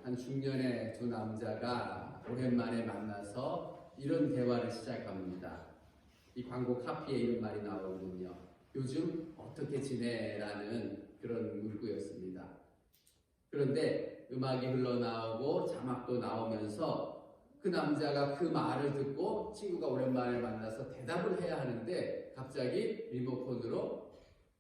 한 중년의 두 남자가 오랜만에 만나서 이런 대화를 시작합니다. 이 광고 카피에 이런 말이 나오거든요. 요즘 어떻게 지내?라는 그런 문구였습니다. 그런데 음악이 흘러나오고 자막도 나오면서 그 남자가 그 말을 듣고 친구가 오랜만에 만나서 대답을 해야 하는데 갑자기 리모컨으로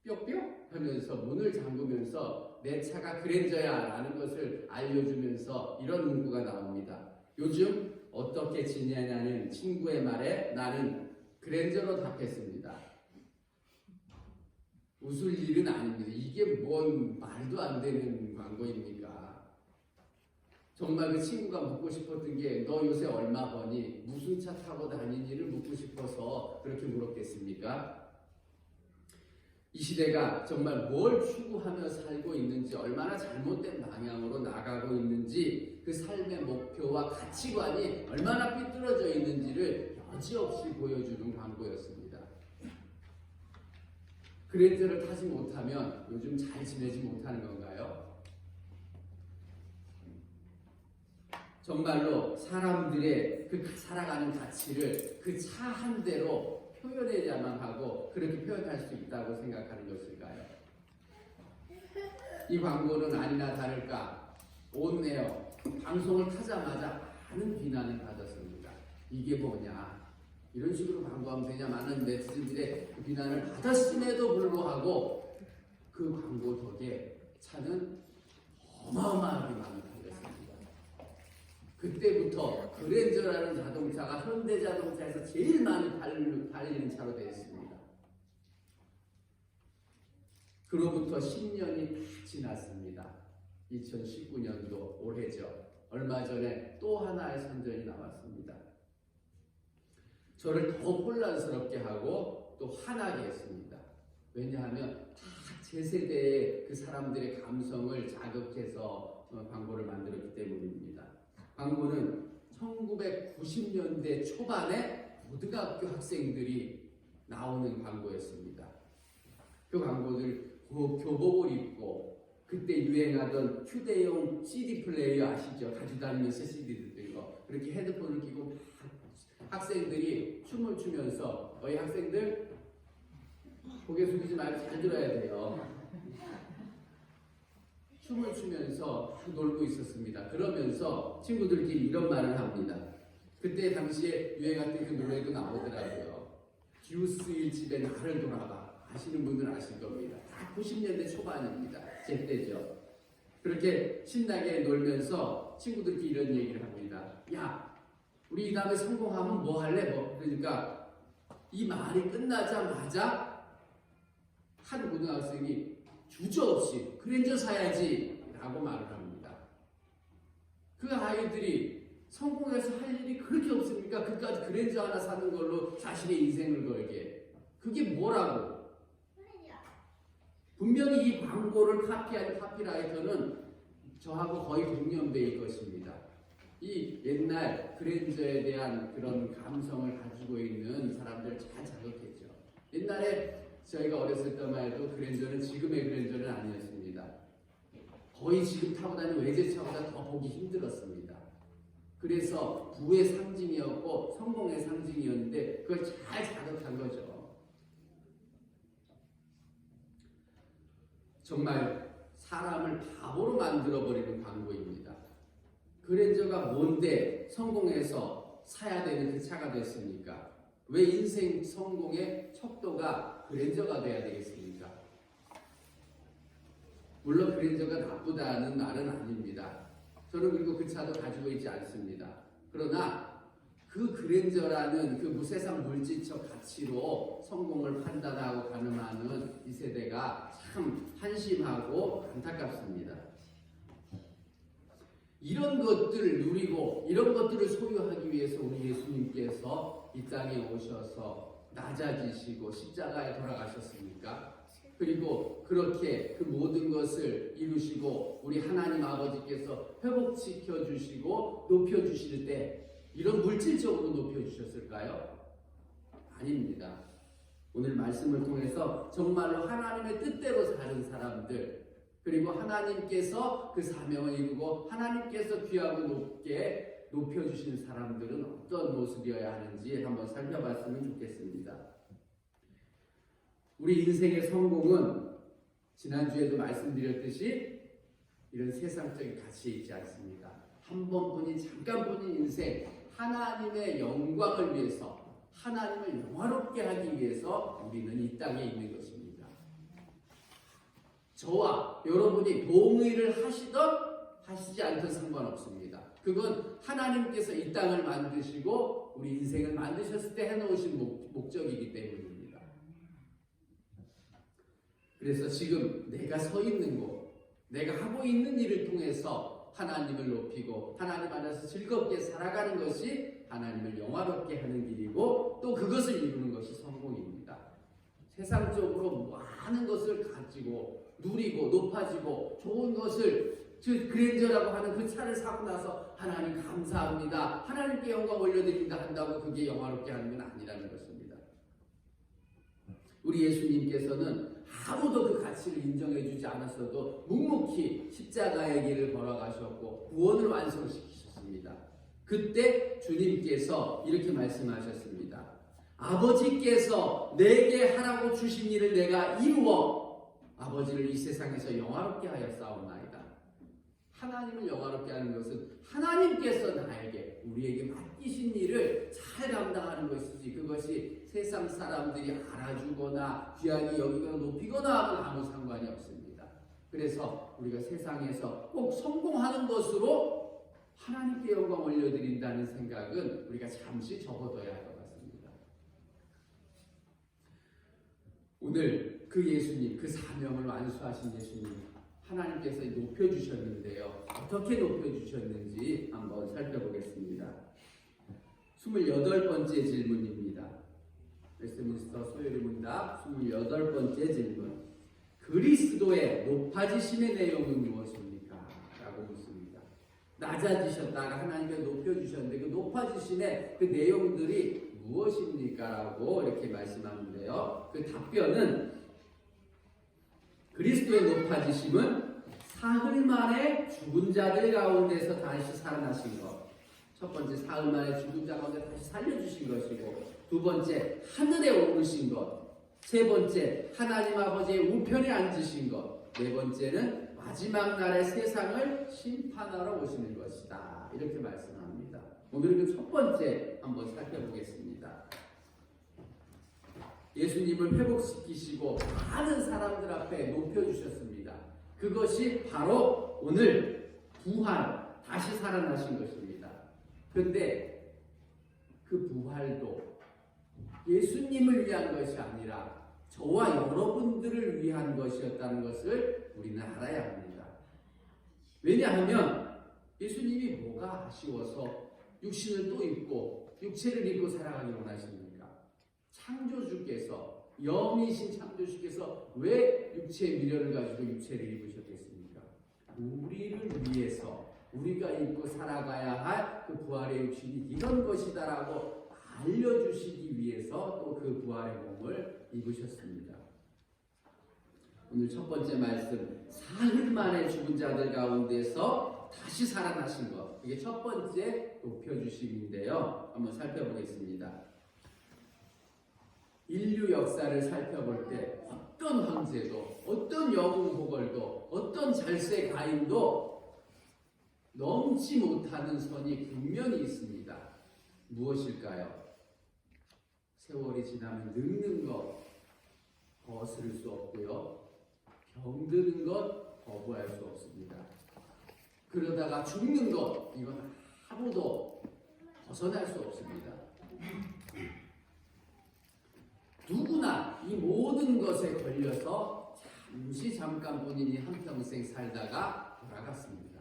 뿅뿅 하면서 문을 잠그면서 내 차가 그랜저야 라는 것을 알려주면서 이런 문구가 나옵니다. 요즘 어떻게 지내냐는 친구의 말에 나는 그랜저로 답했습니다. 웃을 일은 아닙니다. 이게 뭔 말도 안 되는 광고입니까? 정말 그 친구가 묻고 싶었던 게 너 요새 얼마 버니? 무슨 차 타고 다니니를 묻고 싶어서 그렇게 물었겠습니까? 이 시대가 정말 뭘 추구하며 살고 있는지, 얼마나 잘못된 방향으로 나가고 있는지, 그 삶의 목표와 가치관이 얼마나 삐뚤어져 있는지를 여지없이 보여주는 광고였습니다. 그랜저를 타지 못하면 요즘 잘 지내지 못하는 건가요? 정말로 사람들의 그 살아가는 가치를 그 차 한 대로 표현해야만 하고 그렇게 표현할 수 있다고 생각하는 것일까요? 이 광고는 아니나 다를까 온네어 방송을 타자마자 많은 비난을 받았습니다. 이게 뭐냐? 이런 식으로 광고하면 되냐? 많은 네티즌들의 그 비난을 받았음에도 불구하고 그 광고 덕에 차는 어마어마하게 많이 팔렸습니다. 그때부터 그랜저라는 자동차가 현대자동차에서 제일 많이 팔리는 차로 되었습니다. 그로부터 10년이 다 지났습니다. 2019년도 올해죠. 얼마 전에 또 하나의 선전이 나왔습니다. 저를 더 혼란스럽게 하고 또 화나게 했습니다. 왜냐하면 다 제 세대의 그 사람들의 감성을 자극해서 광고를 만들었기 때문입니다. 광고는 1990년대 초반에 고등학교 학생들이 나오는 광고였습니다. 그 광고들 교복을 입고 그때 유행하던 휴대용 CD 플레이어 아시죠? 가지고 다니면서 CD 들고 그렇게 헤드폰을 끼고 학생들이 춤을 추면서 저희 학생들 고개 숙이지 말고 잘 들어야 돼요. 춤을 추면서 놀고 있었습니다. 그러면서 친구들끼리 이런 말을 합니다. 그때 당시에 유행했던 그 노래도 나오더라고요. 기우스의 집에 나를 돌아봐. 아시는 분들은 아실 겁니다. 다 90년대 초반입니다. 제 때죠. 그렇게 신나게 놀면서 친구들끼리 이런 얘기를 합니다. 야, 우리 이 다음에 성공하면 뭐 할래? 그러니까 이 말이 끝나자마자 한 고등학생이 주저없이 그랜저 사야지 라고 말을 합니다. 그 아이들이 성공해서 할 일이 그렇게 없습니까? 그까지 그랜저 하나 사는 걸로 자신의 인생을 걸게. 그게 뭐라고? 분명히 이 광고를 카피한 카피라이터는 저하고 거의 동년배일 것입니다. 이 옛날 그랜저에 대한 그런 감성을 가지고 있는 사람들을 잘 자극했죠. 옛날에 저희가 어렸을 때만 해도 그랜저는 지금의 그랜저는 아니었습니다. 거의 지금 타고 다니는 외제차보다 더 보기 힘들었습니다. 그래서 부의 상징이었고 성공의 상징이었는데 그걸 잘 자극한 거죠. 정말 사람을 바보로 만들어버리는 광고입니다. 그랜저가 뭔데 성공해서 사야 되는 그 차가 됐습니까? 왜 인생 성공의 척도가 그랜저가 돼야 되겠습니까? 물론 그랜저가 나쁘다는 말은 아닙니다. 저는 그리고 그 차도 가지고 있지 않습니다. 그러나 그 그랜저라는 그 세상 물질적 가치로 성공을 판단하고 가늠하는 이 세대가 참 한심하고 안타깝습니다. 이런 것들을 누리고 이런 것들을 소유하기 위해서 우리 예수님께서 이 땅에 오셔서 낮아지시고 십자가에 돌아가셨습니까? 그리고 그렇게 그 모든 것을 이루시고 우리 하나님 아버지께서 회복시켜 주시고 높여 주실 때 이런 물질적으로 높여 주셨을까요? 아닙니다. 오늘 말씀을 통해서 정말로 하나님의 뜻대로 사는 사람들, 그리고 하나님께서 그 사명을 이루고 하나님께서 귀하고 높게 높여주신 사람들은 어떤 모습이어야 하는지 한번 살펴봤으면 좋겠습니다. 우리 인생의 성공은 지난주에도 말씀드렸듯이 이런 세상적인 가치에 있지 않습니다. 한 번뿐인 잠깐뿐인 인생, 하나님의 영광을 위해서, 하나님을 영화롭게 하기 위해서 우리는 이 땅에 있는 것입니다. 저와 여러분이 동의를 하시던 하시지 않던 상관없습니다. 그건 하나님께서 이 땅을 만드시고 우리 인생을 만드셨을 때 해놓으신 목적이기 때문입니다. 그래서 지금 내가 서 있는 곳, 내가 하고 있는 일을 통해서 하나님을 높이고 하나님 안에서 즐겁게 살아가는 것이 하나님을 영화롭게 하는 길이고 또 그것을 이루는 것이 성공입니다. 세상적으로 많은 것을 가지고 누리고 높아지고 좋은 것을 그랜저라고 하는 그 차를 사고 나서 하나님 감사합니다, 하나님께 영광 올려드립니다 한다고 그게 영화롭게 하는 건 아니라는 것입니다. 우리 예수님께서는 아무도 그 가치를 인정해주지 않았어도 묵묵히 십자가의 길을 걸어가셨고 구원을 완성시키셨습니다. 그때 주님께서 이렇게 말씀하셨습니다. 아버지께서 내게 하라고 주신 일을 내가 이루어 아버지를 이 세상에서 영화롭게 하여 싸움나이다. 하나님을 영화롭게 하는 것은 하나님께서 나에게 우리에게 맡기신 일을 잘 감당하는 것이지 그것이 세상 사람들이 알아주거나 귀하게 여기거나 높이거나 하면 아무 상관이 없습니다. 그래서 우리가 세상에서 꼭 성공하는 것으로 하나님께 영광 올려드린다는 생각은 우리가 잠시 접어둬야 할 것 같습니다. 오늘 그 예수님, 그 사명을 완수하신 예수님 하나님께서 높여주셨는데요. 어떻게 높여주셨는지 한번 살펴보겠습니다. 28번째 질문입니다. 웨스트민스터 소요리 문답 28번째 질문. 그리스도의 높아지심의 내용은 무엇입니까? 라고 묻습니다. 낮아지셨다가 하나님께서 높여주셨는데 그 높아지심의 그 내용들이 무엇입니까? 라고 이렇게 말씀하는데요. 그 답변은 그리스도의 높아지심은 사흘 만에 죽은 자들 가운데서 다시 살아나신 것. 첫 번째, 사흘 만에 죽은 자 가운데 다시 살려주신 것이고, 두 번째, 하늘에 오르신 것. 세 번째, 하나님 아버지의 우편에 앉으신 것. 네 번째는 마지막 날에 세상을 심판하러 오시는 것이다. 이렇게 말씀합니다. 오늘은 그 첫 번째 한번 살펴보겠습니다. 예수님을 회복시키시고 많은 사람들 앞에 높여주셨습니다. 그것이 바로 오늘 부활, 다시 살아나신 것입니다. 그런데 그 부활도 예수님을 위한 것이 아니라 저와 여러분들을 위한 것이었다는 것을 우리는 알아야 합니다. 왜냐하면 예수님이 뭐가 아쉬워서 육신을 또 입고 육체를 입고 살아가기 원하십니까? 창조주께서, 영이신 창조주께서 왜 육체의 미련을 가지고 육체를 입으셨겠습니까? 우리를 위해서 우리가 입고 살아가야 할 그 부활의 육신이 이런 것이다라고 알려주시기 위해서 또 그 부활의 몸을 입으셨습니다. 오늘 첫 번째 말씀, 사흘 만에 죽은 자들 가운데서 다시 살아나신 것, 이게 첫 번째 높여주심인데요. 한번 살펴보겠습니다. 인류 역사를 살펴볼 때 어떤 황제도, 어떤 영웅 호걸도, 어떤 잘세 가인도 넘지 못하는 선이 분명히 있습니다. 무엇일까요? 세월이 지나면 늙는 것 거스를 수 없고요. 병드는 것 거부할 수 없습니다. 그러다가 죽는 것, 이건 아무도 벗어날 수 없습니다. 누구나 이 모든 것에 걸려서 잠깐 본인이 한평생 살다가 돌아갔습니다.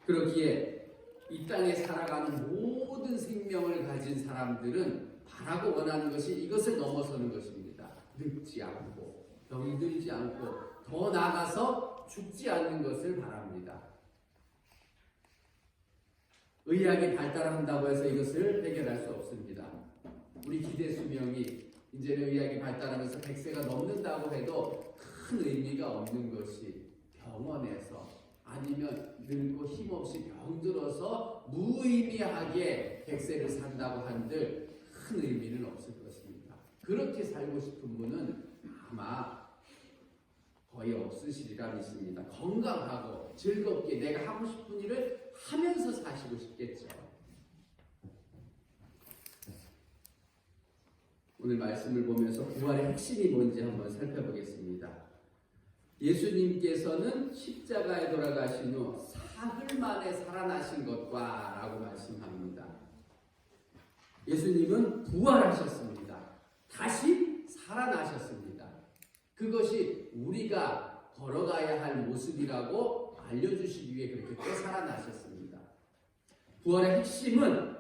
그렇기에 이 땅에 살아가는 모든 생명을 가진 사람들은 바라고 원하는 것이 이것을 넘어서는 것입니다. 늙지 않고 병들지 않고 더 나아가서 죽지 않는 것을 바랍니다. 의학이 발달한다고 해서 이것을 해결할 수 없습니다. 우리 기대 수명이 이제는 의학이 발달하면서 100세가 넘는다고 해도 큰 의미가 없는 것이 병원에서 아니면 늙고 힘없이 병들어서 무의미하게 100세를 산다고 한들 큰 의미는 없을 것입니다. 그렇게 살고 싶은 분은 아마 거의 없으시리라 믿습니다. 건강하고 즐겁게 내가 하고 싶은 일을 하면서 사시고 싶겠죠. 오늘 말씀을 보면서 부활의 핵심이 뭔지 한번 살펴보겠습니다. 예수님께서는 십자가에 돌아가신 후 사흘 만에 살아나신 것과 라고 말씀합니다. 예수님은 부활하셨습니다. 다시 살아나셨습니다. 그것이 우리가 걸어가야 할 모습이라고 알려주시기 위해 그렇게 또 살아나셨습니다. 부활의 핵심은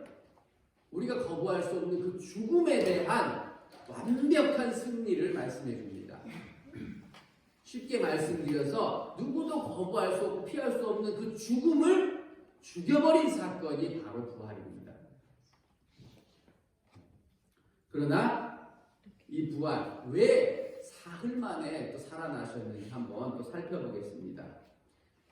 우리가 거부할 수 없는 그 죽음에 대한 완벽한 승리를 말씀해 줍니다. 쉽게 말씀드려서 누구도 거부할 수 없고 피할 수 없는 그 죽음을 죽여버린 사건이 바로 부활입니다. 그러나 이 부활 왜 사흘 만에 또 살아나셨는지 한번 또 살펴보겠습니다.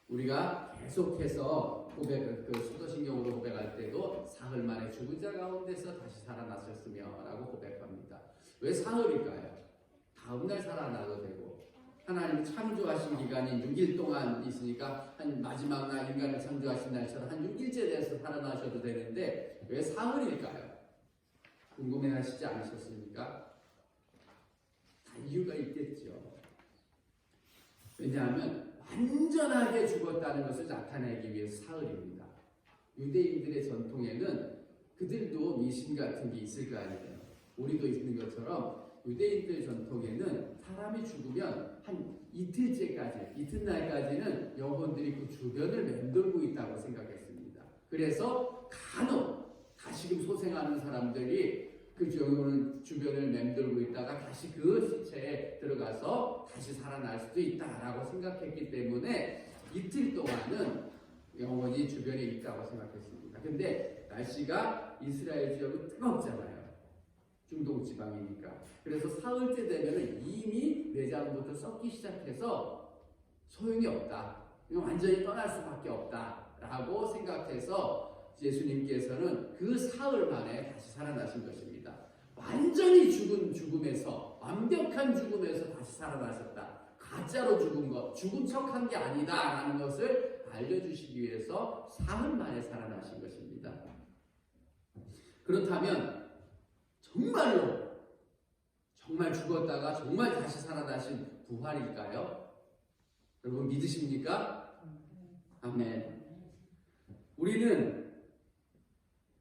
우리가 계속해서 수도신경으로 고백할 때도 사흘 만에 죽은 자 가운데서 다시 살아나셨으며 라고 고백합니다. 왜 사흘일까요? 다음날 살아나도 되고 하나님 창조하신 기간이 6일 동안 있으니까 한 마지막 날 인간을 창조하신 날처럼 한 6일째 돼서 살아나셔도 되는데 왜 사흘일까요? 궁금해하시지 않으셨습니까? 다 이유가 있겠죠. 왜냐하면 완전하게 죽었다는 것을 나타내기 위해서 사흘입니다. 유대인들의 전통에는 그들도 미신 같은 게 있을 거 아니에요. 우리도 있는 것처럼 유대인들 전통에는 사람이 죽으면 한 이틀째까지, 이튿날까지는 영혼들이 그 주변을 맴돌고 있다고 생각했습니다. 그래서 간혹 다시금 소생하는 사람들이 그 주변을 맴돌고 있다가 다시 그 시체에 들어가서 다시 살아날 수도 있다라고 생각했기 때문에 이틀 동안은 영혼이 주변에 있다고 생각했습니다. 근데 날씨가 이스라엘 지역은 뜨겁잖아요. 중동 지방이니까. 그래서 사흘째 되면 이미 내장부터 썩기 시작해서 소용이 없다. 완전히 떠날 수밖에 없다라고 생각해서 예수님께서는 그 사흘 만에 다시 살아나신 것입니다. 완전히 죽은 죽음에서, 완벽한 죽음에서 다시 살아나셨다. 가짜로 죽은 것, 죽은 척한 게 아니다라는 것을 알려주시기 위해서 사흘 만에 살아나신 것입니다. 그렇다면 정말로 정말 죽었다가 정말 다시 살아나신 부활일까요? 여러분 믿으십니까? 아멘. 우리는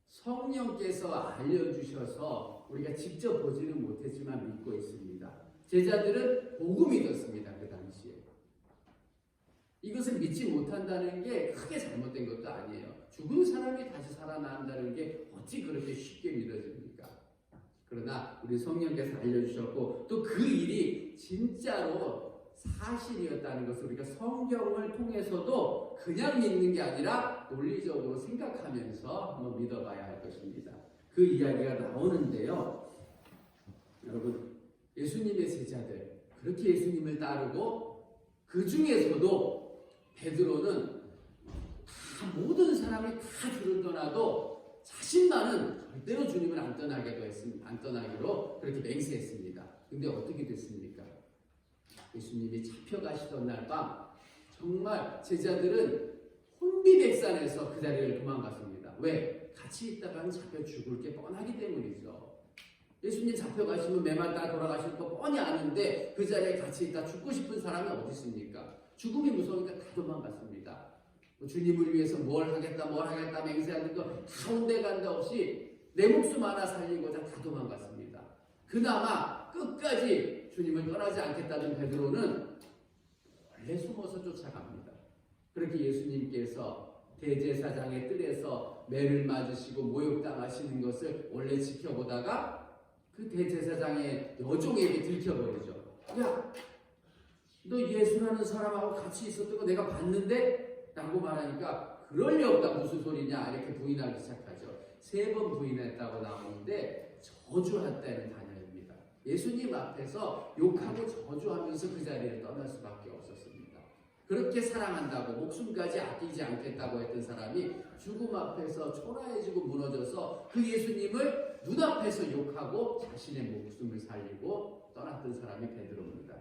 성령께서 알려주셔서 우리가 직접 보지는 못했지만 믿고 있습니다. 제자들은 보고 믿었습니다. 그 당시에. 이것을 믿지 못한다는 게 크게 잘못된 것도 아니에요. 죽은 사람이 다시 살아난다는 게 어찌 그렇게 쉽게 믿어집니까? 그러나 우리 성령께서 알려주셨고 또 그 일이 진짜로 사실이었다는 것을 우리가 성경을 통해서도 그냥 믿는 게 아니라 논리적으로 생각하면서 한번 믿어봐야 할 것입니다. 그 이야기가 나오는데요. 여러분 예수님의 제자들 그렇게 예수님을 따르고 그 중에서도 베드로는 다 모든 사람이 다 주를 떠나도 자신만은 절대로 주님을 안 떠나기로 그렇게 맹세했습니다. 근데 어떻게 됐습니까? 예수님이 잡혀가시던 날 밤 정말 제자들은 혼비백산에서 그 자리를 도망갔습니다. 왜? 같이 있다가는 잡혀 죽을 게 뻔하기 때문이죠. 예수님 잡혀가시면 매만따라 돌아가실 거 뻔히 아는데 그 자리에 같이 있다 죽고 싶은 사람이 어디 있습니까? 죽음이 무서우니까 다 도망갔습니다. 주님을 위해서 뭘 하겠다 맹세하는 거 가운데간데 없이 내 목숨 하나 살리고자 다 도망갔습니다. 그나마 끝까지 주님을 떠나지 않겠다는 베드로는 원래 숨어서 쫓아갑니다. 그렇게 예수님께서 대제사장의 뜰에서 매를 맞으시고 모욕당하시는 것을 원래 지켜보다가 그 대제사장의 여종에게 들켜버리죠. 야, 너 예수라는 사람하고 같이 있었던 거 내가 봤는데? 라고 말하니까 그럴 리 없다 무슨 소리냐 이렇게 부인하기 시작하죠. 3번 부인했다고 나오는데 저주했다는 단어입니다. 예수님 앞에서 욕하고 저주하면서 그 자리를 떠날 수밖에 없었습니다. 그렇게 사랑한다고 목숨까지 아끼지 않겠다고 했던 사람이 죽음 앞에서 초라해지고 무너져서 그 예수님을 눈앞에서 욕하고 자신의 목숨을 살리고 떠났던 사람이 베드로입니다.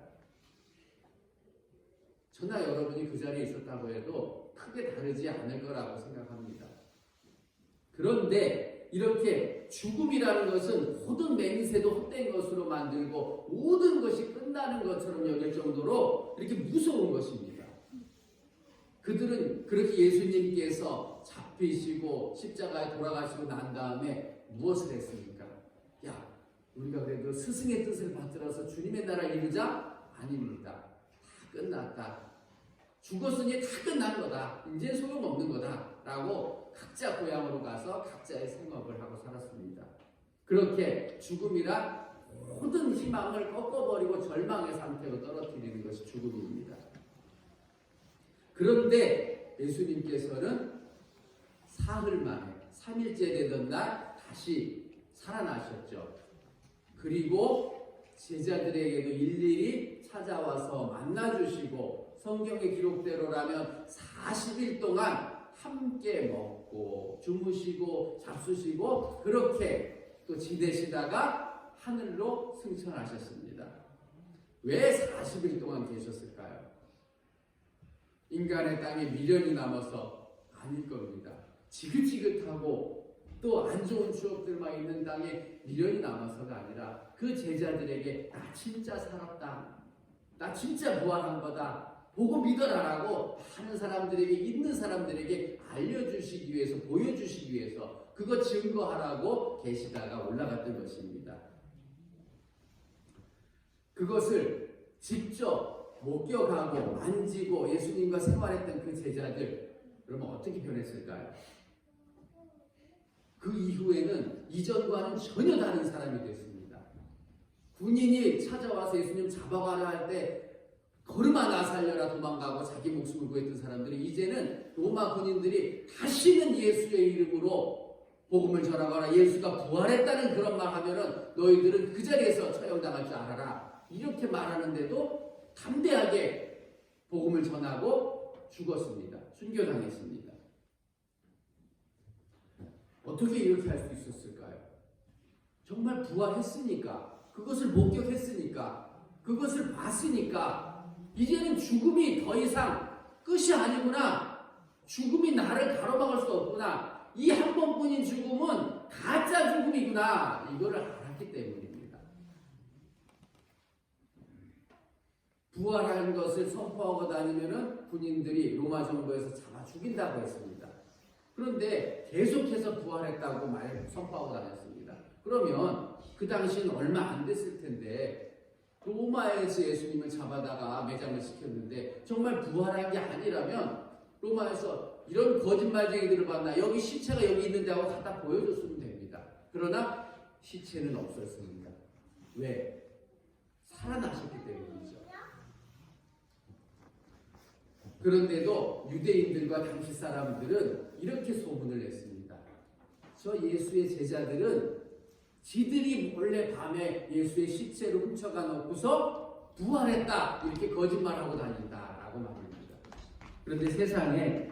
저나 여러분이 그 자리에 있었다고 해도 크게 다르지 않을 거라고 생각합니다. 그런데 이렇게 죽음이라는 것은 모든 맹세도 헛된 것으로 만들고 모든 것이 끝나는 것처럼 여길 정도로 이렇게 무서운 것입니다. 그들은 그렇게 예수님께서 잡히시고 십자가에 돌아가시고 난 다음에 무엇을 했습니까? 야, 우리가 그래도 스승의 뜻을 받들어서 주님의 나라를 이루자? 아닙니다. 다 끝났다. 죽었으니 다 끝난 거다. 이제 소용없는 거다. 라고 각자 고향으로 가서 각자의 생업을 하고 살았습니다. 그렇게 죽음이란 모든 희망을 꺾어버리고 절망의 상태로 떨어뜨리는 것이 죽음입니다. 그런데 예수님께서는 사흘 만에 3일째 되던 날 다시 살아나셨죠. 그리고 제자들에게도 일일이 찾아와서 만나주시고 성경의 기록대로라면 40일 동안 함께 먹고 주무시고 잡수시고 그렇게 또 지내시다가 하늘로 승천하셨습니다. 왜 40일 동안 계셨을까요? 인간의 땅에 미련이 남아서 아닐 겁니다. 지긋지긋하고 또 안 좋은 추억들만 있는 땅에 미련이 남아서가 아니라 그 제자들에게 나 진짜 살았다. 나 진짜 부활한 거다. 보고 믿어라라고 하는 사람들에게, 있는 사람들에게 알려주시기 위해서, 보여주시기 위해서 그거 증거하라고 계시다가 올라갔던 것입니다. 그것을 직접 목격하고 만지고 예수님과 생활했던 그 제자들, 그러면 어떻게 변했을까요? 그 이후에는 이전과는 전혀 다른 사람이 됐습니다. 군인이 찾아와서 예수님 잡아가라 할 때 걸음아 나 살려라 도망가고 자기 목숨을 구했던 사람들이 이제는 로마 군인들이 다시는 예수의 이름으로 복음을 전하거나 예수가 부활했다는 그런 말 하면은 너희들은 그 자리에서 처형당할 줄 알아라. 이렇게 말하는데도 담대하게 복음을 전하고 죽었습니다. 순교당했습니다. 어떻게 이렇게 할 수 있었을까요? 정말 부활했으니까, 그것을 목격했으니까, 그것을 봤으니까 이제는 죽음이 더 이상 끝이 아니구나. 죽음이 나를 가로막을 수 없구나. 이 한 번뿐인 죽음은 가짜 죽음이구나. 이거를 알았기 때문입니다. 부활한 것을 선포하고 다니면은 군인들이 로마 정부에서 잡아 죽인다고 했습니다. 그런데 계속해서 부활했다고 선포하고 다녔습니다. 그러면 그 당시는 얼마 안 됐을 텐데 로마에서 예수님을 잡아다가 매장을 시켰는데 정말 부활한 게 아니라면 로마에서 이런 거짓말쟁이들을 봤나 여기 시체가 여기 있는데 하고 갖다 보여줬으면 됩니다. 그러나 시체는 없었습니다. 왜? 살아나셨기 때문이죠. 그런데도 유대인들과 당시 사람들은 이렇게 소문을 냈습니다. 저 예수의 제자들은 지들이 몰래 밤에 예수의 시체를 훔쳐가 놓고서 부활했다 이렇게 거짓말하고 다닌다라고 말합니다. 그런데 세상에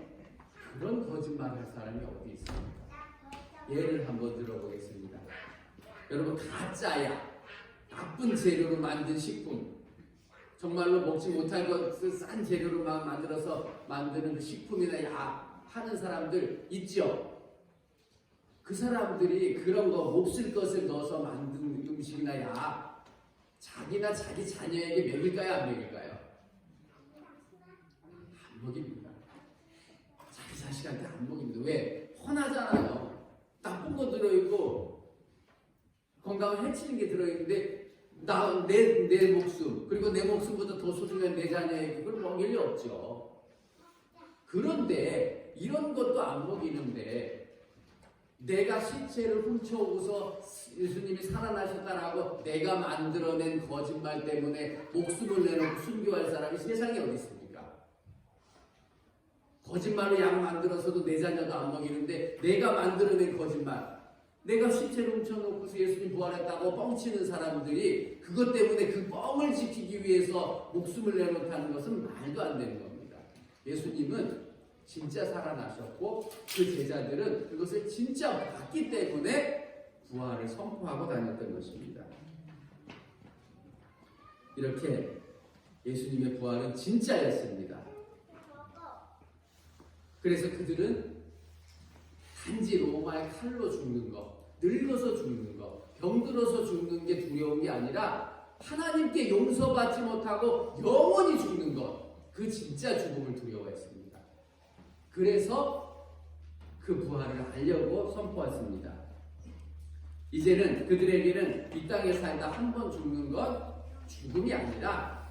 그런 거짓말할 사람이 어디 있습니까? 예를 한번 들어보겠습니다. 여러분 가짜야, 나쁜 재료로 만든 식품, 정말로 먹지 못할 것을 싼 재료로 만들어서 만드는 그 식품이나 약 하는 사람들 있죠. 그 사람들이 그런 거 몹쓸 것을 넣어서 만든 음식이나 약 자기나 자기 자녀에게 먹일까요? 안 먹일까요? 안 먹입니다. 자기 자식한테 안 먹입니다. 왜? 훤하잖아요. 나쁜 거 들어있고 건강을 해치는 게 들어있는데 내 목숨 그리고 내 목숨보다 더 소중한 내 자녀에게 그걸 먹일 리 없죠. 그런데 이런 것도 안 먹이는데 내가 시체를 훔쳐오고서 예수님이 살아나셨다라고 내가 만들어낸 거짓말 때문에 목숨을 내놓고 순교할 사람이 세상에 어디 있습니까? 거짓말로 약 만들어서도 내 자녀도 안 먹이는데 내가 만들어낸 거짓말, 내가 시체를 훔쳐놓고서 예수님 부활했다고 뻥치는 사람들이 그것 때문에 그 뻥을 지키기 위해서 목숨을 내놓다는 것은 말도 안 되는 겁니다. 예수님은 진짜 살아나셨고 그 제자들은 그것을 진짜 봤기 때문에 부활을 선포하고 다녔던 것입니다. 이렇게 예수님의 부활은 진짜였습니다. 그래서 그들은 단지 로마의 칼로 죽는 것, 늙어서 죽는 것, 병들어서 죽는 게 두려운 게 아니라 하나님께 용서받지 못하고 영원히 죽는 것, 그 진짜 죽음을 두려워했습니다. 그래서 그 부활을 알려고 선포했습니다. 이제는 그들에게는 이 땅에 살다 한 번 죽는 건 죽음이 아니라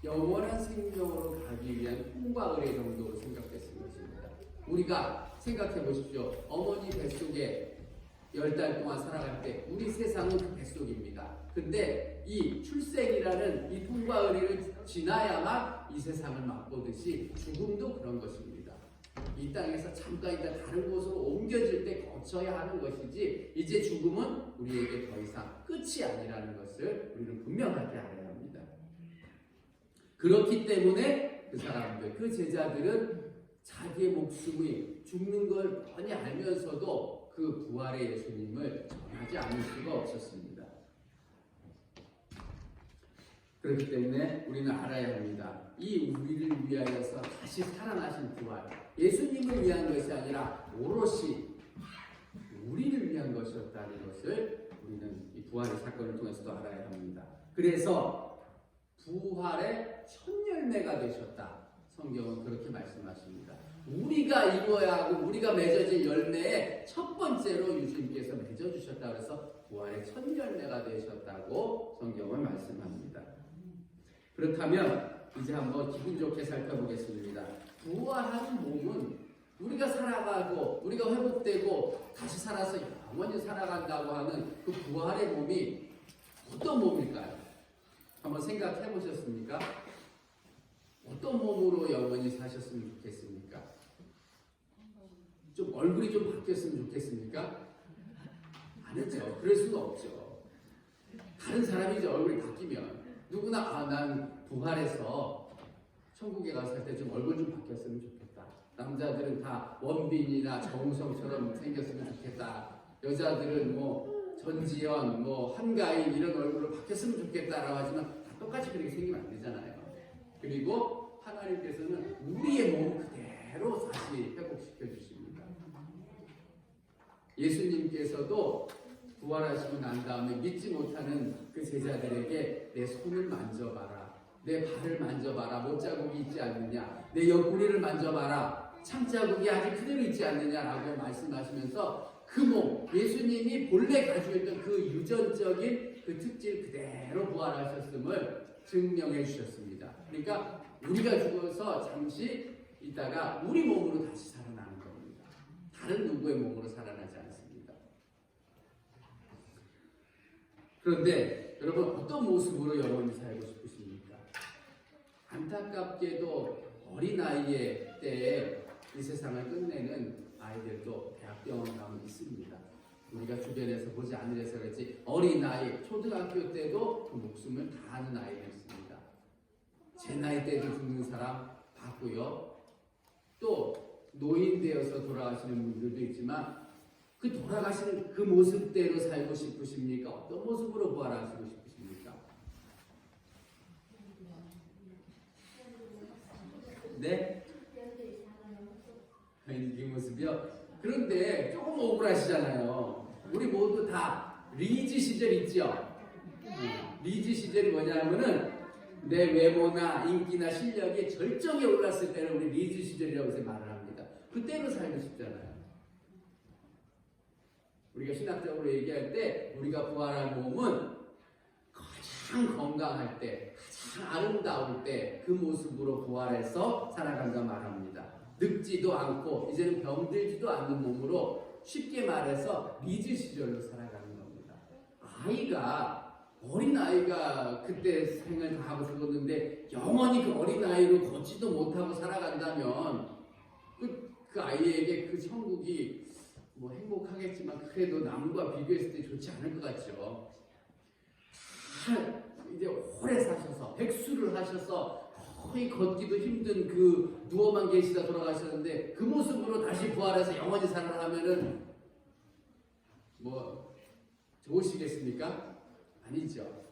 영원한 생명으로 가기 위한 꿈과 의의 정도로 생각했을 것입니다. 우리가 생각해 보십시오. 어머니 뱃속에 10달 동안 살아갈 때 우리 세상은 그 뱃속입니다. 근데 이 출생이라는 이 꿈과 의를 지나야만 이 세상을 맛보듯이 죽음도 그런 것입니다. 이 땅에서 잠깐 있다 다른 곳으로 옮겨질 때 거쳐야 하는 것이지 이제 죽음은 우리에게 더 이상 끝이 아니라는 것을 우리는 분명하게 알아야 합니다. 그렇기 때문에 그 사람들, 그 제자들은 자기의 목숨이 죽는 걸 뻔히 알면서도 그 부활의 예수님을 전하지 않을 수가 없었습니다. 그렇기 때문에 우리는 알아야 합니다. 이 우리를 위하여서 다시 살아나신 부활, 예수님을 위한 것이 아니라 오롯이 우리를 위한 것이었다는 것을 우리는 이 부활의 사건을 통해서도 알아야 합니다. 그래서 부활의 첫 열매가 되셨다. 성경은 그렇게 말씀하십니다. 우리가 이루어야 하고 우리가 맺어질 열매의 첫 번째로 예수님께서 맺어주셨다. 그래서 부활의 첫 열매가 되셨다고 성경은 말씀합니다. 그렇다면 이제 한번 기분 좋게 살펴보겠습니다. 부활한 몸은 우리가 살아가고 우리가 회복되고 다시 살아서 영원히 살아간다고 하는 그 부활의 몸이 어떤 몸일까요? 한번 생각해 보셨습니까? 어떤 몸으로 영원히 사셨으면 좋겠습니까? 좀 얼굴이 좀 바뀌었으면 좋겠습니까? 아니죠. 그럴 수가 없죠. 다른 사람이 이제 얼굴이 바뀌면 누구나 난 부활해서 천국에 가서 살 때 좀 얼굴 좀 바뀌었으면 좋겠다. 남자들은 다 원빈이나 정우성처럼 생겼으면 좋겠다. 여자들은 뭐 전지현, 뭐 한가인 이런 얼굴로 바뀌었으면 좋겠다라고 하지만 다 똑같이 그렇게 생기면 안 되잖아요. 그리고 하나님께서는 우리의 몸 그대로 다시 회복시켜 주십니다. 예수님께서도 부활하시고 난 다음에 믿지 못하는 그 제자들에게 내 손을 만져봐라, 내 발을 만져봐라, 못자국이 있지 않느냐, 내 옆구리를 만져봐라, 창자국이 아직 그대로 있지 않느냐라고 말씀하시면서 그 몸, 예수님이 본래 가지고 있던 그 유전적인 그 특질 그대로 부활하셨음을 증명해 주셨습니다. 그러니까 우리가 죽어서 잠시 있다가 우리 몸으로 다시 살아나는 겁니다. 다른 누구의 몸으로 살아나지 않습니다. 그런데 여러분 어떤 모습으로 영원히 살고 싶으십니까? 안타깝게도 어린아이의 때에 이 세상을 끝내는 아이들도 대학병원 가면 있습니다. 우리가 주변에서 보지 않으려서 그렇지 어린아이, 초등학교 때도 그 목숨을 다하는 아이들 있습니다. 제 나이 때도 죽는 사람 봤고요. 또 노인 되어서 돌아가시는 분들도 있지만 그 돌아가시는 그 모습대로 살고 싶으십니까? 어떤 모습으로 부활하시고 싶으십니까? 네? 이 모습이요? 그런데 조금 억울하시잖아요. 우리 모두 다 리즈 시절 있죠? 리즈 시절이 뭐냐면은 내 외모나 인기나 실력이 절정에 올랐을 때는 우리 리즈 시절이라고 해서 말을 합니다. 그때로 살고 싶잖아요. 우리가 신학적으로 얘기할 때 우리가 부활한 몸은 가장 건강할 때, 가장 아름다울 때 그 모습으로 부활해서 살아간다 말합니다. 늙지도 않고 이제는 병들지도 않는 몸으로 쉽게 말해서 리즈 시절로 살아가는 겁니다. 어린아이가 그때 생을 다 하고 죽었는데 영원히 그 어린아이로 걷지도 못하고 살아간다면 그 아이에게 그 천국이 뭐 행복하겠지만 그래도 남과 비교했을 때 좋지 않을 것 같죠. 이제 오래 사셔서 백수를 하셔서 거의 걷기도 힘든 그 누워만 계시다 돌아가셨는데 그 모습으로 다시 부활해서 영원히 살아가면은 뭐 좋으시겠습니까? 아니죠.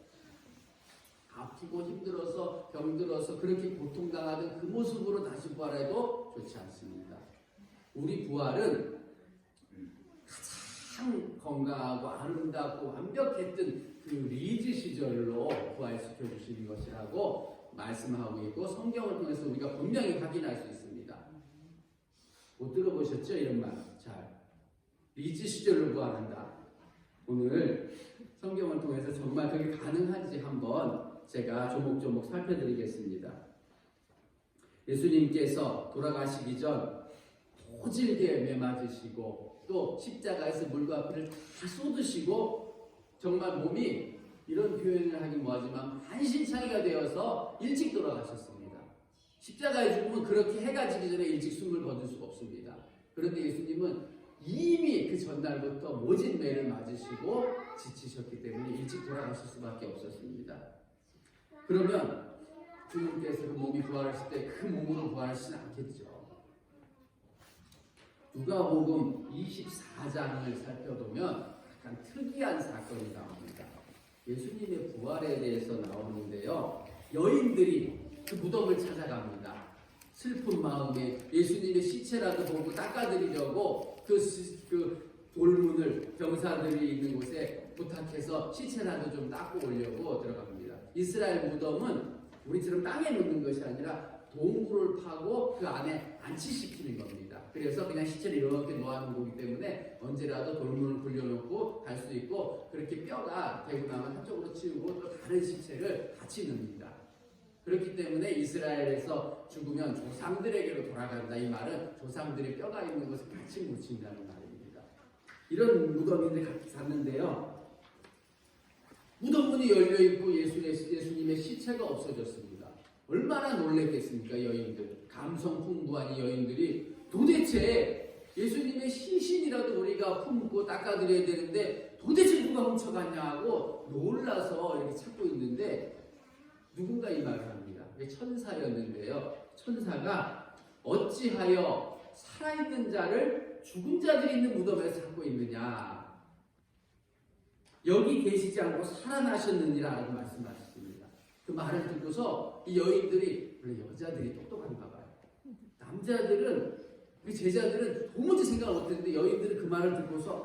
아프고 힘들어서 병들어서 그렇게 고통당하던 그 모습으로 다시 부활해도 좋지 않습니다. 우리 부활은 가장 건강하고 아름답고 완벽했던 그 리즈 시절로 부활시켜 주시는 것이라고 말씀하고 있고 성경을 통해서 우리가 분명히 확인할 수 있습니다. 못 들어보셨죠? 이런 말. 잘. 리즈 시절로 부활한다. 오늘 성경을 통해서 정말 그게 가능한지 한번 제가 조목조목 살펴드리겠습니다. 예수님께서 돌아가시기 전 토질게 매맞으시고 또 십자가에서 물과 피를 다 쏟으시고 정말 몸이 이런 표현을 하긴 뭐하지만 만신창이가 되어서 일찍 돌아가셨습니다. 십자가에 죽으면 그렇게 해가 지기 전에 일찍 숨을 거둘 수가 없습니다. 그런데 예수님은 이미 그 전날부터 모진 매를 맞으시고 지치셨기 때문에 일찍 돌아가실 수밖에 없었습니다. 그러면 주님께서 그 몸이 부활하실 때 그 몸으로 부활하시진 않겠죠. 누가복음 24장을 살펴보면 약간 특이한 사건이 나옵니다. 예수님의 부활에 대해서 나오는데요. 여인들이 그 무덤을 찾아갑니다. 슬픈 마음에 예수님의 시체라도 보고 닦아드리려고 그 돌문을 병사들이 있는 곳에 부탁해서 시체라도 좀 닦고 오려고 들어갑니다. 이스라엘 무덤은 우리처럼 땅에 놓는 것이 아니라 동굴을 파고 그 안에 안치시키는 겁니다. 그래서 그냥 시체를 이렇게 놓아놓은 거기 때문에 언제라도 돌문을 굴려놓고 갈 수 있고 그렇게 뼈가 되고 나면 한쪽으로 치우고 또 다른 시체를 같이 넣습니다. 그렇기 때문에 이스라엘에서 죽으면 조상들에게로 돌아간다. 이 말은 조상들의 뼈가 있는 것을 같이 묻힌다는 말입니다. 이런 무덤인데 갔는데요. 무덤문이 열려있고 예수님의 시체가 없어졌습니다. 얼마나 놀랬겠습니까? 여인들. 감성 풍부한 이 여인들이 도대체 예수님의 시신이라도 우리가 품고 닦아드려야 되는데 도대체 누가 훔쳐갔냐고 놀라서 이렇게 찾고 있는데 누군가 이 말을 합니다. 천사였는데요. 천사가 어찌하여 살아있는 자를 죽은 자들이 있는 무덤에서 찾고 있느냐. 여기 계시지 않고 살아나셨느니라고 말씀하셨습니다. 그 말을 듣고서 이 여인들이 원래 여자들이 똑똑한가 봐요. 남자들은 그 제자들은 도무지 생각을 못했는데 여인들은 그 말을 듣고서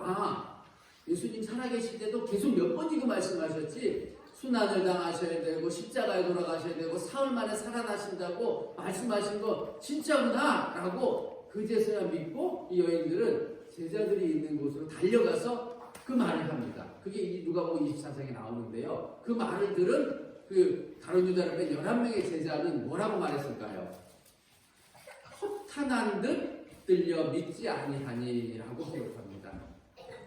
예수님 살아계실 때도 계속 몇 번이고 말씀하셨지 순환을 당하셔야 되고 십자가에 돌아가셔야 되고 사흘 만에 살아나신다고 말씀하신 거 진짜구나 라고 그제서야 믿고 이 여인들은 제자들이 있는 곳으로 달려가서 그 말을 합니다. 그게 누가복음 24장에 나오는데요. 그 말을 들은 그 다른 유다를 뺀 11명의 제자는 뭐라고 말했을까요? 허탄한 듯 들려 믿지 아니하니라고 기록합니다.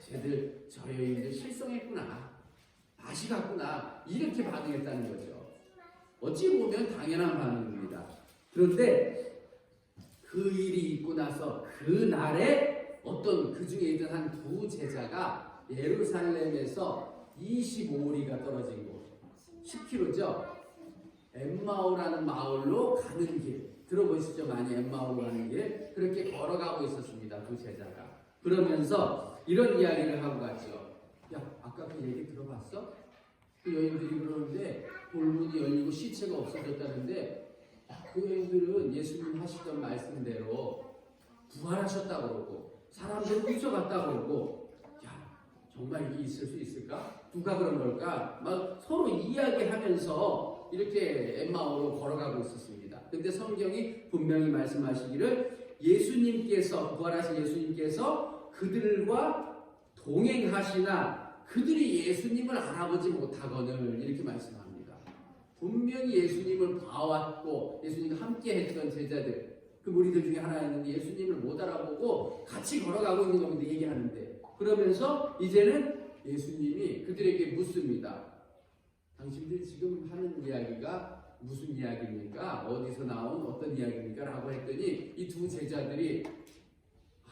쟤들 저 여인들 실성했구나. 맛이 갔구나. 이렇게 반응했다는 거죠. 어찌 보면 당연한 반응입니다. 그런데 그 일이 있고 나서 그 날에 어떤 그 중에 있던 한 두 제자가 예루살렘에서 25리가 떨어진 곳 10km죠. 엠마오라는 마을로 가는 길 들어보시죠? 많이 엠마오로 가는 길 그렇게 걸어가고 있었습니다. 두 제자가 그러면서 이런 이야기를 하고 갔죠. 야 아까 그 얘기 들어봤어? 그 여인들이 그러는데 돌문이 열리고 시체가 없어졌다는데 그 여인들은 예수님 하시던 말씀대로 부활하셨다고 그러고 사람들 훔쳐갔다고 그러고 야 정말 이게 있을 수 있을까? 누가 그런 걸까? 막 서로 이야기하면서 이렇게 엠마오로 걸어가고 있었습니다. 근데 성경이 분명히 말씀하시기를 예수님께서 부활하신 예수님께서 그들과 동행하시나 그들이 예수님을 알아보지 못하거늘 이렇게 말씀합니다. 분명히 예수님을 봐왔고 예수님과 함께 했던 제자들 그 무리들 중에 하나였는데 예수님을 못 알아보고 같이 걸어가고 있는 겁니다. 얘기하는데 그러면서 이제는 예수님이 그들에게 묻습니다. 당신들 지금 하는 이야기가 무슨 이야기입니까? 어디서 나온 어떤 이야기입니까? 라고 했더니 이 두 제자들이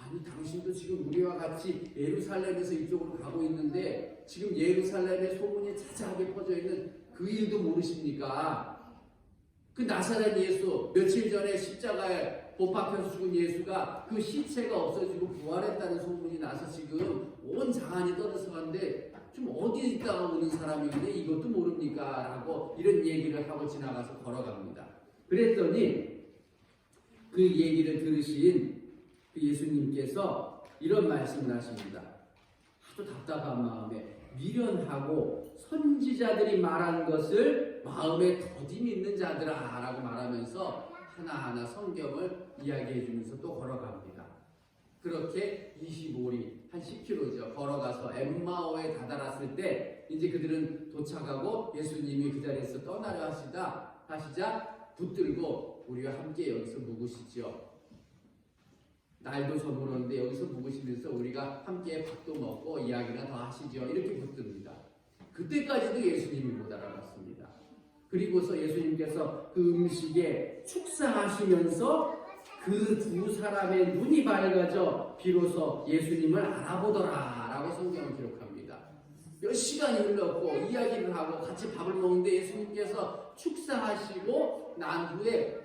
아니 당신도 지금 우리와 같이 예루살렘에서 이쪽으로 가고 있는데 지금 예루살렘에 소문이 자자하게 퍼져 있는 그 일도 모르십니까? 그 나사렛 예수 며칠 전에 십자가에 못 박혀서 죽은 예수가 그 시체가 없어지고 부활했다는 소문이 나서 지금 온 장안이 떠들썩한데 좀 어디에 있다가 오는 사람인데 이것도 모릅니까? 라고 이런 얘기를 하고 지나가서 걸어갑니다. 그랬더니 그 얘기를 들으신 그 예수님께서 이런 말씀을 하십니다. 하도 답답한 마음에 미련하고 선지자들이 말한 것을 마음에 더디 믿는 자들아 라고 말하면서 하나하나 성경을 이야기해 주면서 또 걸어갑니다. 그렇게 25리 한 10km죠. 걸어가서 엠마오에 다다랐을 때 이제 그들은 도착하고 예수님이 그 자리에서 떠나려 하시자 붙들고 우리와 함께 여기서 묵으시죠. 날도 저물었는데 여기서 묵으시면서 우리가 함께 밥도 먹고 이야기나 더 하시죠. 이렇게 붙듭니다. 그때까지도 예수님이 못 알아봤습니다. 그리고서 예수님께서 그 음식에 축사하시면서 그 두 사람의 눈이 밝아져 비로소 예수님을 알아보더라 라고 성경은 기록합니다. 몇 시간이 흘렀고 이야기를 하고 같이 밥을 먹는데 예수님께서 축사하시고 난 후에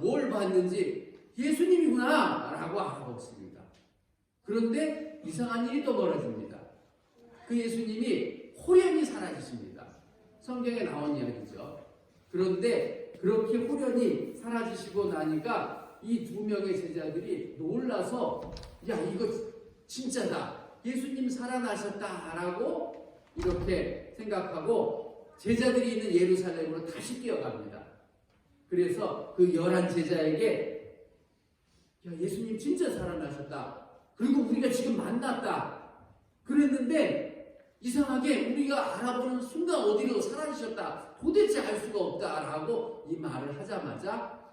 뭘 봤는지 예수님이구나 라고 알아봤습니다. 그런데 이상한 일이 또 벌어집니다. 그 예수님이 호련히 사라지십니다. 성경에 나온 이야기죠. 그런데 그렇게 호련히 사라지시고 나니까 이 두 명의 제자들이 놀라서 야 이거 진짜다. 예수님 살아나셨다라고 이렇게 생각하고 제자들이 있는 예루살렘으로 다시 뛰어갑니다. 그래서 그 11 제자에게 야 예수님 진짜 살아나셨다. 그리고 우리가 지금 만났다. 그랬는데 이상하게 우리가 알아보는 순간 어디로 사라지셨다. 도대체 알 수가 없다라고 이 말을 하자마자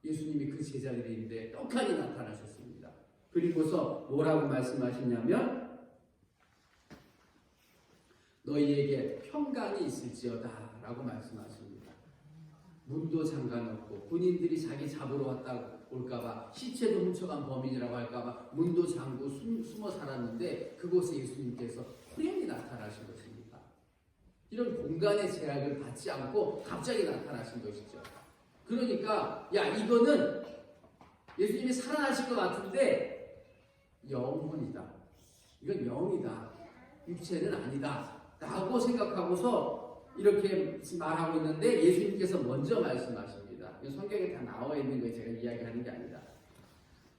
예수님이 그 제자들인데 떡하니 나타나셨습니다. 그리고서 뭐라고 말씀하시냐면 너희에게 평강이 있을지어다 라고 말씀하십니다. 문도 잠가놓고 군인들이 자기 잡으러 왔다고 올까봐 시체도 훔쳐간 범인이라고 할까봐 문도 잠그고 숨어 살았는데 그곳에 예수님께서 호련히 나타나신 것입니다. 이런 공간의 제약을 받지 않고 갑자기 나타나신 것이죠. 그러니까 야 이거는 예수님이 살아나신 것 같은데 영혼이다. 이건 영이다. 육체는 아니다. 라고 생각하고서 이렇게 말하고 있는데 예수님께서 먼저 말씀하십니다. 성경에 다 나와 있는 거예요. 제가 이야기하는 게 아니라.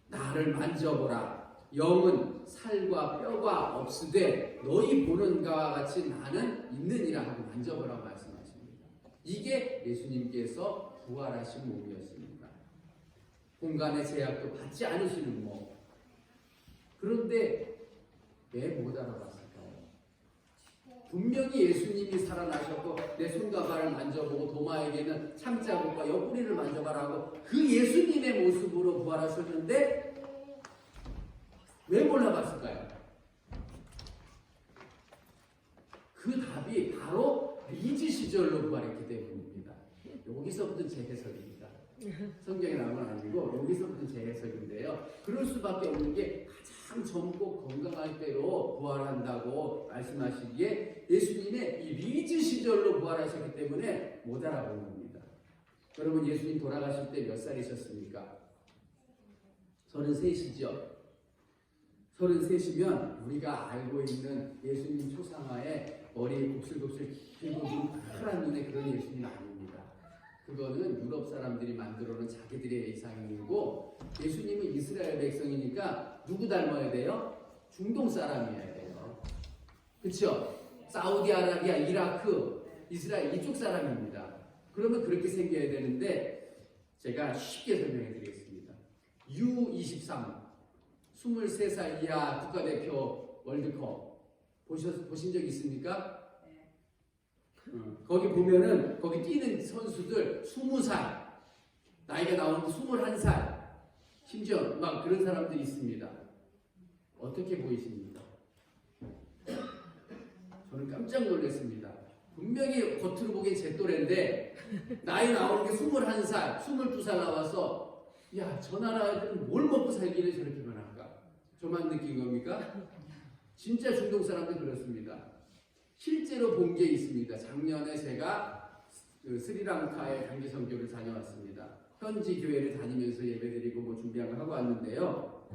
나를 만져보라. 영은 살과 뼈가 없으되 너희 보는 바와 같이 나는 있느니라 하고 만져보라고 말씀하십니다. 이게 예수님께서 부활하신 몸이었습니다. 공간의 제약도 받지 않으시는 몸. 그런데 왜 못 알아봤을까요? 분명히 예수님이 살아나셨고 내 손과 발을 만져보고 도마에게는 창자국과 옆구리를 만져봐라고 그 예수님의 모습으로 부활하셨는데 왜 몰라봤을까요? 그 답이 바로 리즈 시절로 부활했기 때문입니다. 여기서부터 제 해석입니다. 성경에 나온 건 아니고 여기서부터 제 해석인데요. 그럴 수밖에 없는 게 가장 젊고 건강할 때로 부활한다고 말씀하시기에 예수님의 이 리즈 시절로 부활하셨기 때문에 못 알아본 겁니다. 여러분 예수님 돌아가실 때 몇 살이셨습니까? 33이죠. 33이면 우리가 알고 있는 예수님 초상화에 머리 곱슬곱슬 길고 파란 눈에 그런 예수님 아닙니다. 그거는 유럽 사람들이 만들어 놓은 자기들의 이상이고 예수님은 이스라엘 백성이니까 누구 닮아야 돼요? 중동 사람이어야 돼요. 그렇죠? 사우디아라비아, 이라크, 이스라엘 이쪽 사람입니다. 그러면 그렇게 생겨야 되는데 제가 쉽게 설명해 드리겠습니다. U23 23살 이하 국가대표 월드컵 보신 적 있습니까? 거기 보면은 거기 뛰는 선수들 20살 나이가 나오는 21살 심지어 막 그런 사람들이 있습니다. 어떻게 보이십니까? 저는 깜짝 놀랐습니다. 분명히 겉으로 보기엔 제 또래인데 나이 나오는 게 21살, 22살 나와서 야, 저 나라 애들은 뭘 먹고 살기를 저렇게 변하나? 저만 느낀 겁니까? 진짜 중동 사람들 그렇습니다. 실제로 본 게 있습니다. 작년에 제가 스리랑카에 단기 선교를 다녀왔습니다. 현지 교회를 다니면서 예배드리고 뭐 준비한 거 하고 왔는데요.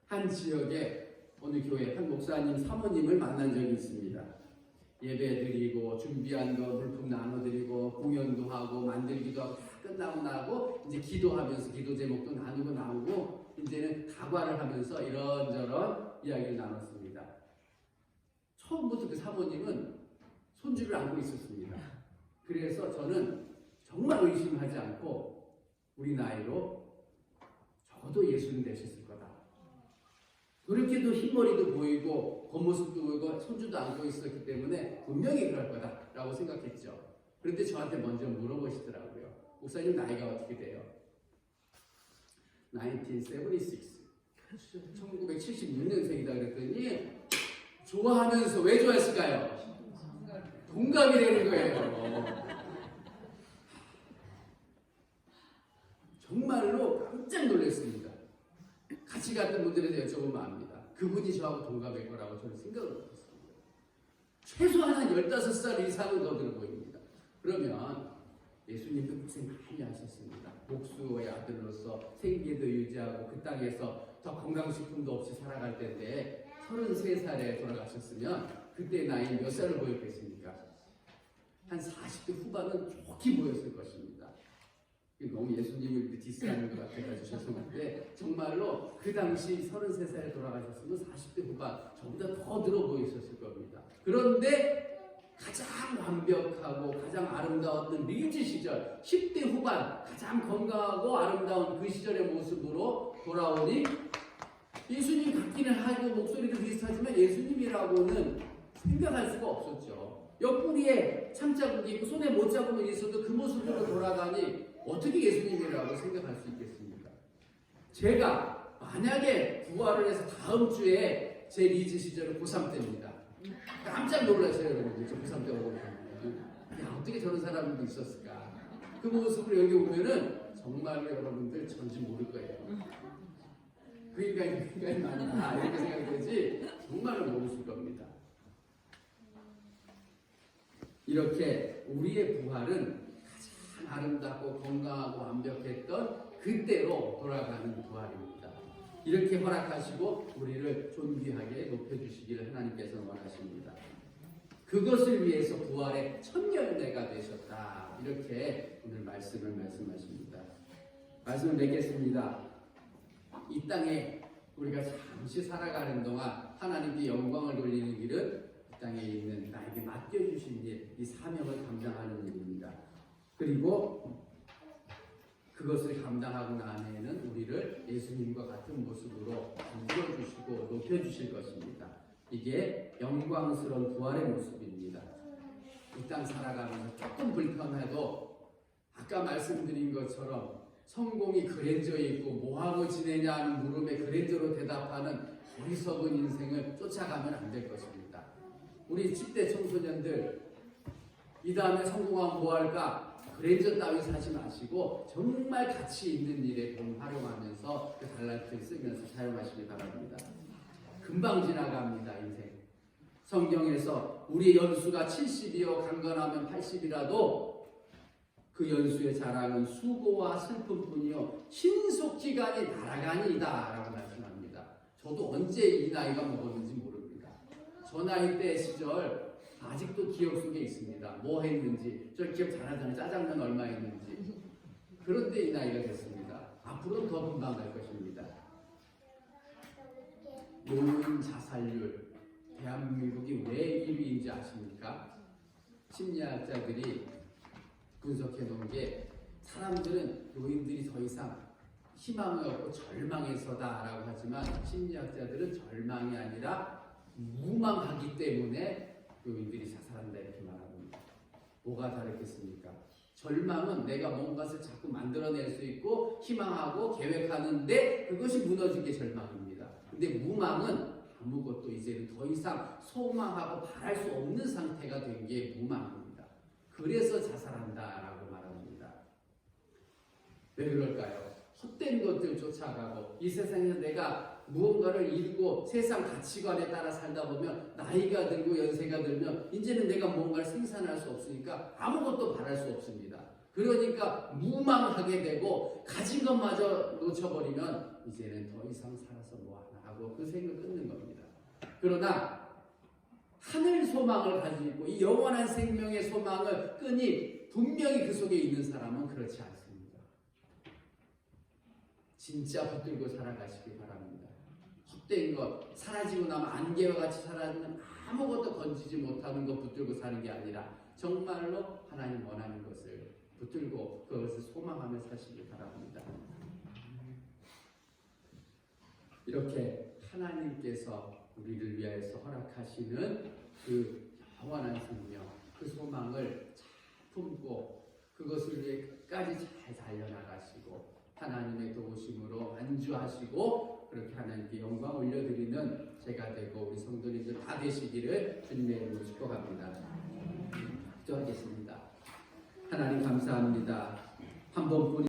한 지역에 어느 교회 한 목사님 사모님을 만난 적이 있습니다. 예배드리고 준비한 거 물품 나눠드리고 공연도 하고 만들기도 하고 다 끝나고 나고 이제 기도하면서 기도 제목도 나누고 이제는 다과를 하면서 이런저런 이야기를 나눴습니다. 처음부터 그 사모님은 손주를 안고 있었습니다. 그래서 저는 정말 의심하지 않고 우리 나이로 적어도 예수님 되셨을 거다. 그렇게도 흰머리도 보이고 겉모습도 보이고 손주도 안고 있었기 때문에 분명히 그럴 거다라고 생각했죠. 그런데 저한테 먼저 물어보시더라고요. 목사님 나이가 어떻게 돼요? 1976. 1976년생이다 그랬더니 좋아하면서 왜 좋아했을까요? 동갑이 되는 거예요. 정말로 깜짝 놀랐습니다. 같이 갔던 분들에서 여쭤보면 압니다. 그분이 저하고 동갑일 거라고 저는 생각을 못했습니다. 최소한 한 15살 이상은 더 들어 보입니다. 그러면 예수님도 고생 많이 하셨습니다. 목수의 아들로서 생계도 유지하고 그 땅에서 더 건강식품도 없이 살아갈 때인데 33살에 돌아가셨으면 그때 나이 몇 살을 보였겠습니까? 한 40대 후반은 좋게 보였을 것입니다. 너무 예수님을 디스하는 것 같아가지고 죄송한데 정말로 그 당시 33살에 돌아가셨으면 40대 후반 저보다 더 들어 보이셨을 겁니다. 그런데 가장 완벽하고 가장 아름다웠던 리즈 시절 10대 후반 가장 건강하고 아름다운 그 시절의 모습으로 돌아오니 예수님 같기는 하고 목소리도 비슷하지만 예수님이라고는 생각할 수가 없었죠. 옆구리에 참자국이 있고 손에 못자국이 있어도 그 모습으로 돌아가니 어떻게 예수님이라고 생각할 수 있겠습니까? 제가 만약에 부활을 해서 다음 주에 제 리즈 시절은 고3 때입니다. 깜짝 놀랐어요. 여러분들. 저 고3 때 오고 야 어떻게 저런 사람도 있었을까? 그 모습을 여기 오면은 정말로 여러분들 전지 모를 거예요. 그 인간이 많다 이렇게 생각되지 정말로 모르실 겁니다. 이렇게 우리의 부활은 가장 아름답고 건강하고 완벽했던 그때로 돌아가는 부활입니다. 이렇게 허락하시고 우리를 존귀하게 높여주시기를 하나님께서 원하십니다. 그것을 위해서 부활의 첫 열매가 되셨다. 이렇게 오늘 말씀하십니다. 말씀을 맺겠습니다. 이 땅에 우리가 잠시 살아가는 동안 하나님께 영광을 돌리는 길은 이 땅에 있는 나에게 맡겨주신 일, 이 사명을 감당하는 일입니다. 그리고 그것을 감당하고 나면은 우리를 예수님과 같은 모습으로 불러주시고 높여주실 것입니다. 이게 영광스러운 부활의 모습입니다. 이 땅 살아가면서 조금 불편해도 아까 말씀드린 것처럼 성공이 그랜저에 있고 뭐하고 지내냐 하는 물음에 그랜저로 대답하는 어리석은 인생을 쫓아가면 안 될 것입니다. 우리 10대 청소년들 이 다음에 성공하면 뭐할까? 그랜저 따위 사지 마시고 정말 가치 있는 일에 돈 활용하면서 그 달란트를 쓰면서 사용하시기 바랍니다. 금방 지나갑니다. 인생. 성경에서 우리의 연수가 70이요 강건하면 80이라도 그 연수의 자랑은 수고와 슬픔뿐이요 신속기간이 날아가니이다 라고 말씀합니다. 저도 언제 이 나이가 먹었는지 모릅니다. 저 나이 때 시절 아직도 기억 속에 있습니다. 뭐 했는지 저 기억 잘하잖아요. 짜장면 얼마 했는지. 그런데 이 나이가 됐습니다. 앞으로는 더 금방 갈 것입니다. 노인 자살률 대한민국이 왜 1위인지 아십니까? 심리학자들이 분석해 놓은 게 사람들은 노인들이 더 이상 희망이 없고 절망에서다라고 하지만 심리학자들은 절망이 아니라 무망하기 때문에 노인들이 자살한다 이렇게 말합니다. 뭐가 다르겠습니까? 절망은 내가 뭔가를 자꾸 만들어낼 수 있고 희망하고 계획하는데 그것이 무너진 게 절망입니다. 근데 무망은 아무것도 이제는 더 이상 소망하고 바랄 수 없는 상태가 된 게 무망입니다. 그래서 자살한다라고 말합니다. 왜 그럴까요? 헛된 것들 쫓아가고 이 세상에서 내가 무언가를 이루고 세상 가치관에 따라 살다 보면 나이가 들고 연세가 들면 이제는 내가 무언가를 생산할 수 없으니까 아무것도 바랄 수 없습니다. 그러니까 무망하게 되고 가진 것마저 놓쳐버리면 이제는 더 이상 살아서 뭐하나 하고 그 생각 끊는 겁니다. 그러나 하늘 소망을 가지고 이 영원한 생명의 소망을 끈이 분명히 그 속에 있는 사람은 그렇지 않습니다. 진짜 붙들고 살아가시기 바랍니다. 헛된 것, 사라지고 나면 안개와 같이 사라지는 아무것도 건지지 못하는 것 붙들고 사는 게 아니라 정말로 하나님 원하는 것을 붙들고 그것을 소망하며 사시기 바랍니다. 이렇게 하나님께서 우리를 위하여서 허락하시는 그 영원한 생명, 그 소망을 잘 품고 그것을 위해 끝까지 잘 달려나가시고 하나님의 도우심으로 안주하시고 그렇게 하나님께 영광 올려드리는 제가 되고 우리 성도님들 다 되시기를 주님의 이름으로 축복합니다. 기도하겠습니다. 하나님 감사합니다. 한 번뿐